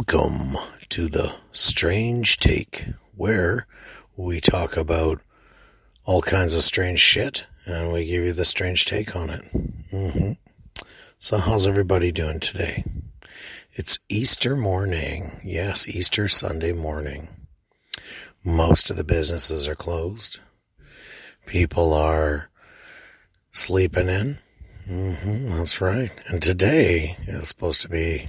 Welcome to the Strange Take, where we talk about all kinds of strange shit, and we give you the strange take on it. So how's everybody doing today? It's Easter morning. Yes, Easter Sunday morning. Most of the businesses are closed. People are sleeping in. That's right. And today is supposed to be,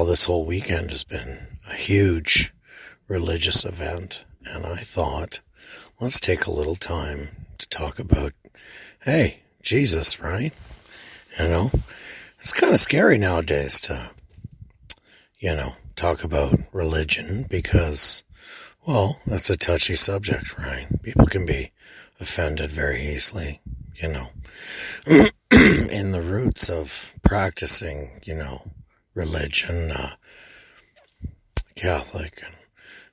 this whole weekend has been a huge religious event. And I thought, let's take a little time to talk about, hey, Jesus, right? It's kind of scary nowadays to, talk about religion because, that's a touchy subject, right? People can be offended very easily, in the roots of practicing, religion, Catholic and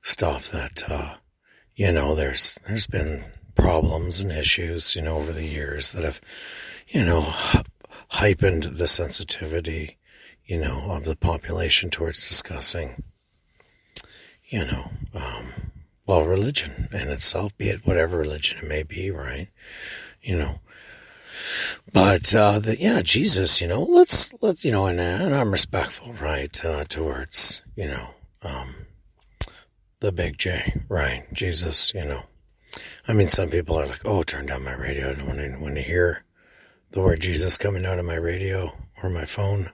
stuff that, there's been problems and issues, over the years that have, heightened the sensitivity, of the population towards discussing, religion in itself, be it whatever religion it may be, right? But, Jesus, let's, and I'm respectful, right, towards, the big J, right? Jesus, some people are like, oh, turn down my radio. I don't want to hear the word Jesus coming out of my radio or my phone.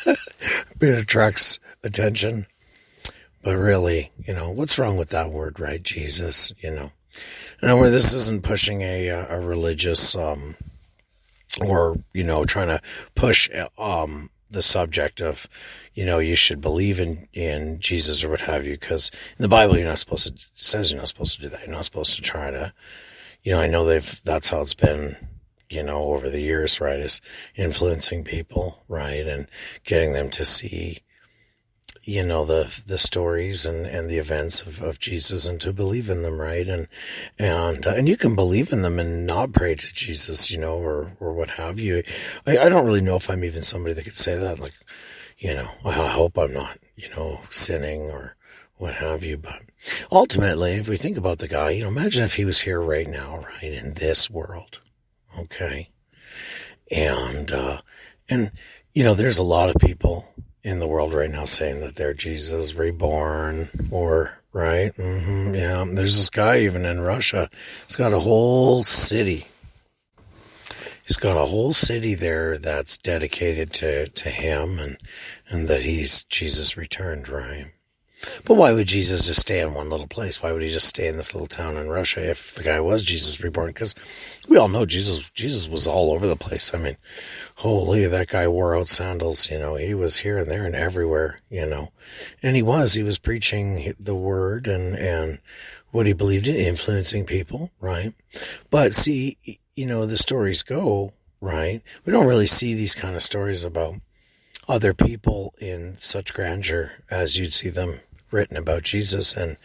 It attracts attention. But really, what's wrong with that word, right? Jesus, where this isn't pushing a religious, or, trying to push, the subject of, you should believe in Jesus or what have you, because in the Bible, it says you're not supposed to do that. You're not supposed to try to, I know that's how it's been, over the years, right, is influencing people, right, and getting them to see, the stories and the events of Jesus and to believe in them, right, and you can believe in them and not pray to Jesus, or what have you. I don't really know if I'm even somebody that could say that, like, I hope I'm not, sinning or what have you, but ultimately, if we think about the guy, imagine if he was here right now, right, in this world. Okay. And there's a lot of people in the world right now saying that they're Jesus reborn or, right? Yeah. There's this guy even in Russia. He's got a whole city. He's got a whole city there that's dedicated to him and that he's Jesus returned, right? But why would Jesus just stay in one little place? Why would he just stay in this little town in Russia if the guy was Jesus reborn? Because we all know Jesus was all over the place. I mean, holy, that guy wore out sandals, he was here and there and everywhere, and he was preaching the word and what he believed in, influencing people, right? But see, the stories go, right? We don't really see these kind of stories about other people in such grandeur as you'd see them written about Jesus and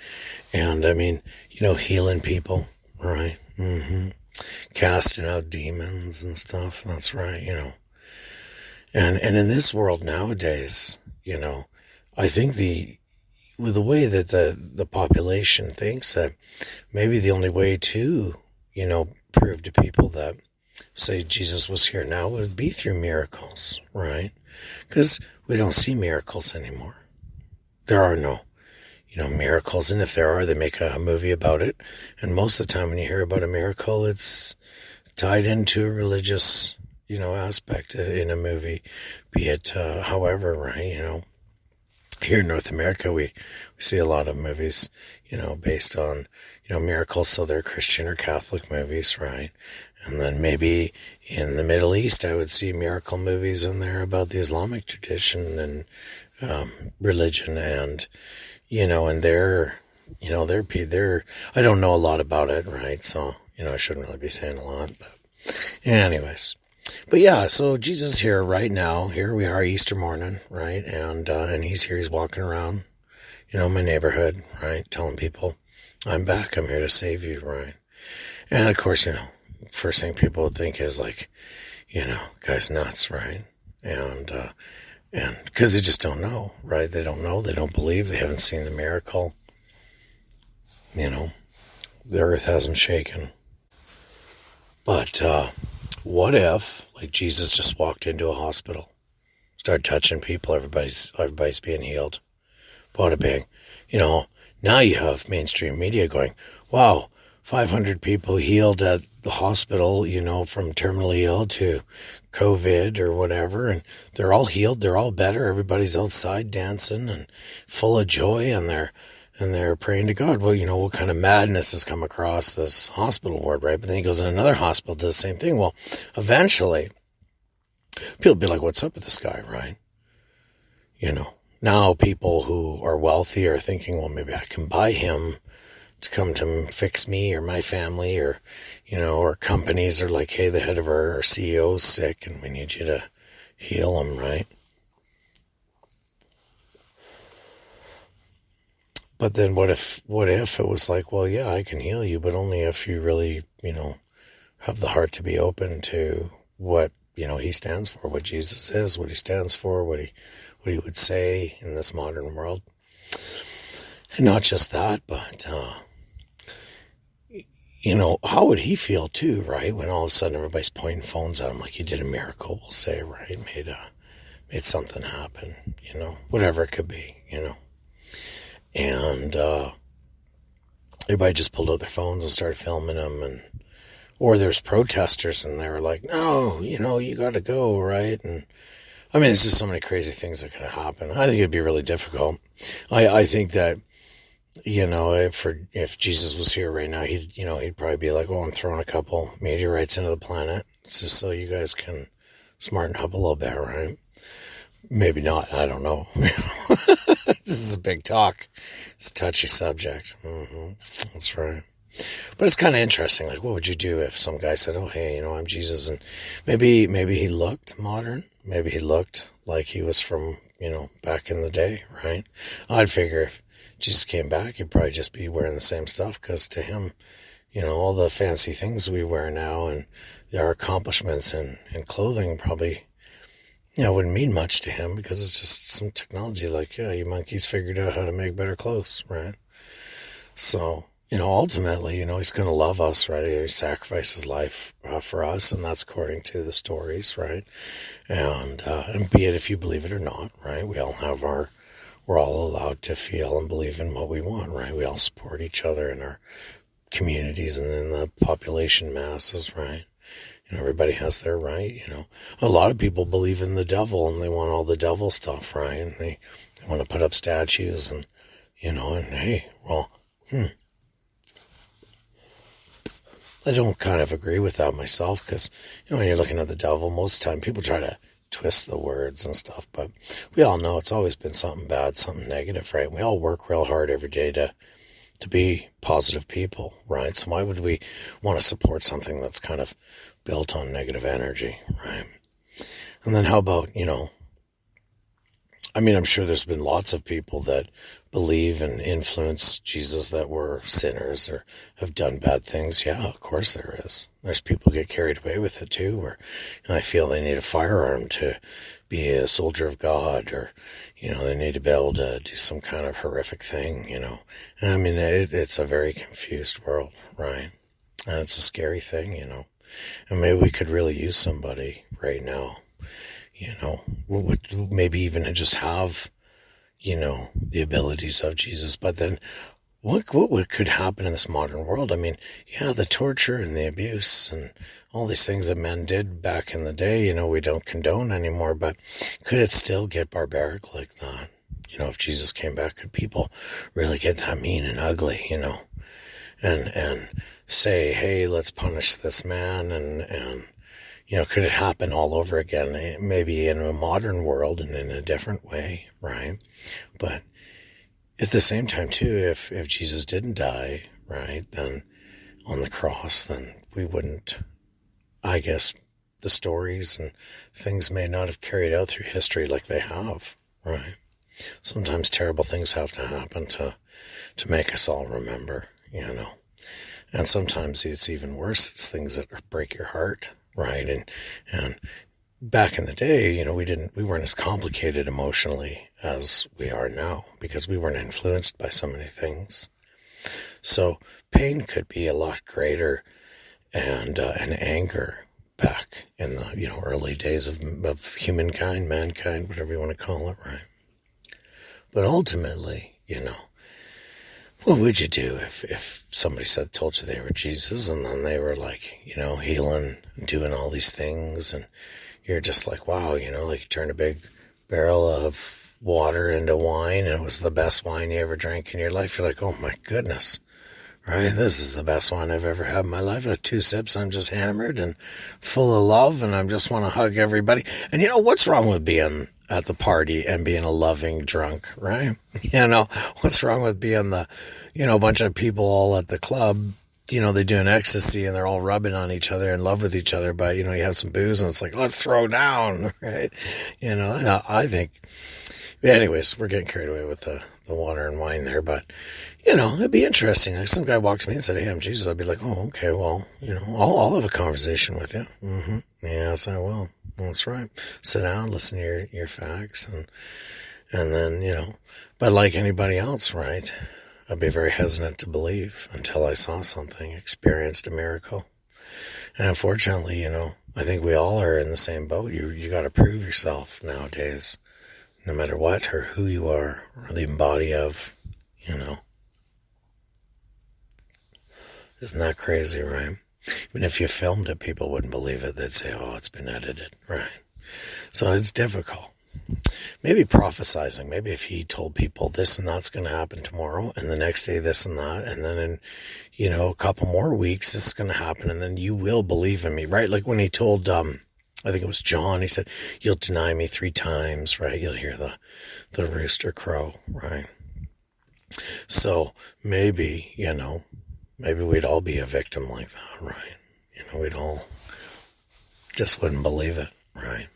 healing people, right? Casting out demons and stuff. That's right, and in this world nowadays, I think with the way that the population thinks that maybe the only way to, prove to people that say Jesus was here now would be through miracles, right? Because we don't see miracles anymore. There are no, miracles. And if there are, they make a movie about it. And most of the time when you hear about a miracle, it's tied into a religious, aspect in a movie, be it, however, right, Here in North America, we see a lot of movies, based on, miracles. So they're Christian or Catholic movies, right? And then maybe in the Middle East, I would see miracle movies in there about the Islamic tradition and religion and, and they're, I don't know a lot about it, right? So, I shouldn't really be saying a lot, but anyways. But yeah, so Jesus is here right now. Here we are Easter morning, right? And he's here, he's walking around, my neighborhood, right? Telling people, I'm back, I'm here to save you, right? And of course, first thing people would think is like, guy's nuts, right? And And because they just don't know, right? They don't know, they don't believe, they haven't seen the miracle. The earth hasn't shaken. But what if, like, Jesus just walked into a hospital, started touching people, everybody's being healed. Bada bang. Now you have mainstream media going, wow, 500 people healed at the hospital, from terminally ill to COVID or whatever, and they're all healed, they're all better, everybody's outside dancing and full of joy, and they're praying to God. Well, what kind of madness has come across this hospital ward, right? But then he goes in another hospital, does the same thing. Well, eventually, people will be like, what's up with this guy, right? Now people who are wealthy are thinking, well, maybe I can buy him to come to fix me or my family, or, or companies are like, hey, the head of our CEO is sick and we need you to heal him, right? But then what if it was like, well, yeah, I can heal you, but only if you really, have the heart to be open to what, he stands for, what Jesus is, what he stands for, what he would say in this modern world. And not just that, but, how would he feel too, right? When all of a sudden everybody's pointing phones at him like he did a miracle, we'll say, right? Made something happen, whatever it could be, And everybody just pulled out their phones and started filming them, or there's protesters and they were like, no, you got to go, right? And I mean, it's just so many crazy things that could have happened. I think it'd be really difficult. I think that, if Jesus was here right now, he'd probably be like, I'm throwing a couple meteorites into the planet. It's just so you guys can smarten up a little bit, right? Maybe not. I don't know. This is a big talk. It's a touchy subject. That's right. But it's kind of interesting. Like, what would you do if some guy said, oh, hey, I'm Jesus? And maybe he looked modern. Maybe he looked like he was from, back in the day, right? I'd figure if Jesus came back, he'd probably just be wearing the same stuff, because to him, all the fancy things we wear now and our accomplishments in clothing probably, wouldn't mean much to him, because it's just some technology like, yeah, you monkeys figured out how to make better clothes, right? So, ultimately, he's going to love us, right? He sacrificed his life for us, and that's according to the stories, right? And be it if you believe it or not, right? We're all allowed to feel and believe in what we want, right? We all support each other in our communities and in the population masses, right? Everybody has their right, A lot of people believe in the devil and they want all the devil stuff, right? And they want to put up statues and, and hey, well, I don't kind of agree with that myself, because, when you're looking at the devil, most of the time people try to twist the words and stuff, but we all know it's always been something bad, something negative, right? We all work real hard every day to be positive people, right? So why would we want to support something that's kind of built on negative energy, right? And then how about, I'm sure there's been lots of people that believe and influence Jesus that were sinners or have done bad things. Yeah, of course there is. There's people who get carried away with it too, where I feel they need a firearm to be a soldier of God, or, they need to be able to do some kind of horrific thing, And it's a very confused world, right? And it's a scary thing, And maybe we could really use somebody right now, maybe even just have, the abilities of Jesus. But then what could happen in this modern world? The torture and the abuse and all these things that men did back in the day, we don't condone anymore, but could it still get barbaric like that? If Jesus came back, could people really get that mean and ugly, and say, hey, let's punish this man, and could it happen all over again, maybe in a modern world and in a different way, right? But at the same time, too, if Jesus didn't die, right, then on the cross, then we wouldn't, I guess, the stories and things may not have carried out through history like they have, right? Sometimes terrible things have to happen to make us all remember, And sometimes it's even worse. It's things that break your heart, right? And back in the day, we weren't as complicated emotionally as we are now because we weren't influenced by so many things. So pain could be a lot greater and anger back in the, early days of humankind, mankind, whatever you want to call it, right? But ultimately, what would you do if somebody told you they were Jesus and then they were like, healing, doing all these things, and you're just like, wow, like you turned a big barrel of water into wine and it was the best wine you ever drank in your life. You're like, oh my goodness, right? This is the best wine I've ever had in my life. At 2 sips, I'm just hammered and full of love and I just want to hug everybody. And what's wrong with being at the party and being a loving drunk, right? What's wrong with being the, a bunch of people all at the club, they're doing ecstasy and they're all rubbing on each other in love with each other, but, you have some booze and it's like, let's throw down, right? I think, anyways, we're getting carried away with the water and wine there, but, it'd be interesting. Like some guy walked to me and said, hey, I'm Jesus. I'd be like, oh, okay, well, I'll have a conversation with you. Mm-hmm. Yes, I will. Well, that's right. Sit down, listen to your facts, and then, but like anybody else, right, I'd be very hesitant to believe until I saw something, experienced a miracle. And unfortunately, I think we all are in the same boat. You got to prove yourself nowadays, no matter what or who you are or the body of, Isn't that crazy, right? Even if you filmed it, people wouldn't believe it. They'd say, oh, it's been edited, right? So it's difficult. Maybe prophesizing, maybe if he told people this and that's going to happen tomorrow, and the next day this and that, and then in, a couple more weeks this is going to happen, and then you will believe in me, right? Like when he told, I think it was John, he said, you'll deny me 3 times, right? You'll hear the rooster crow, right? So maybe, maybe we'd all be a victim like that, right? We'd all just wouldn't believe it, right?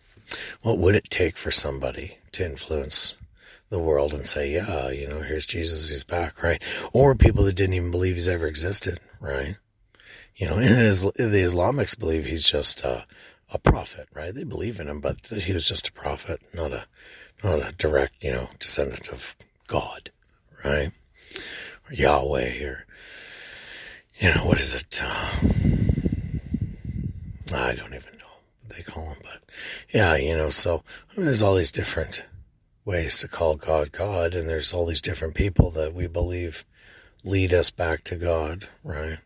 What would it take for somebody to influence the world and say, yeah, here's Jesus, he's back, right? Or people that didn't even believe he's ever existed, right? The Islamics believe he's just a prophet, right? They believe in him, but that he was just a prophet, not a direct, descendant of God, right? Or Yahweh, or, what is it? I don't even know what they call him, but yeah, so there's all these different ways to call God God, and there's all these different people that we believe lead us back to God, right?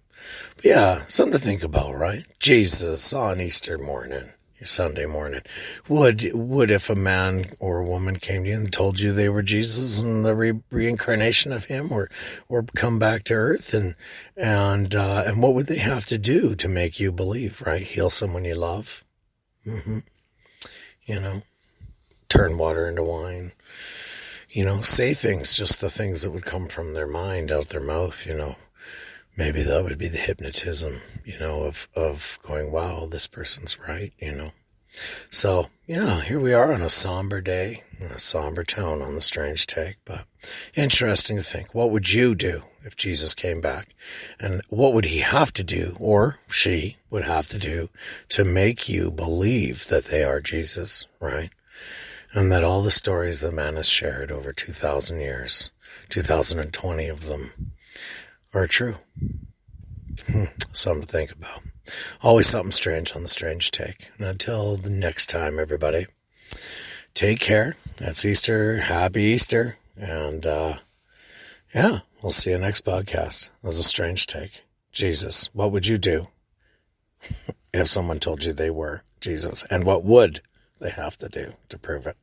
But yeah, something to think about, right? Jesus on Easter morning, your Sunday morning, would if a man or a woman came to you and told you they were Jesus and the reincarnation of him, or come back to earth, and what would they have to do to make you believe, right? Heal someone you love, turn water into wine, say things, just the things that would come from their mind out their mouth, Maybe that would be the hypnotism, of going, wow, this person's right, So, yeah, here we are on a somber day, a somber tone on the Strange Take, but interesting to think. What would you do if Jesus came back? And what would he have to do, or she would have to do, to make you believe that they are Jesus, right? And that all the stories that man has shared over 2,000 years, 2,020 of them, are true. Something to think about. Always something strange on the Strange Take. And until the next time, everybody, take care. That's Easter. Happy Easter. And, we'll see you next podcast. That's a Strange Take. Jesus, what would you do if someone told you they were Jesus? And what would they have to do to prove it?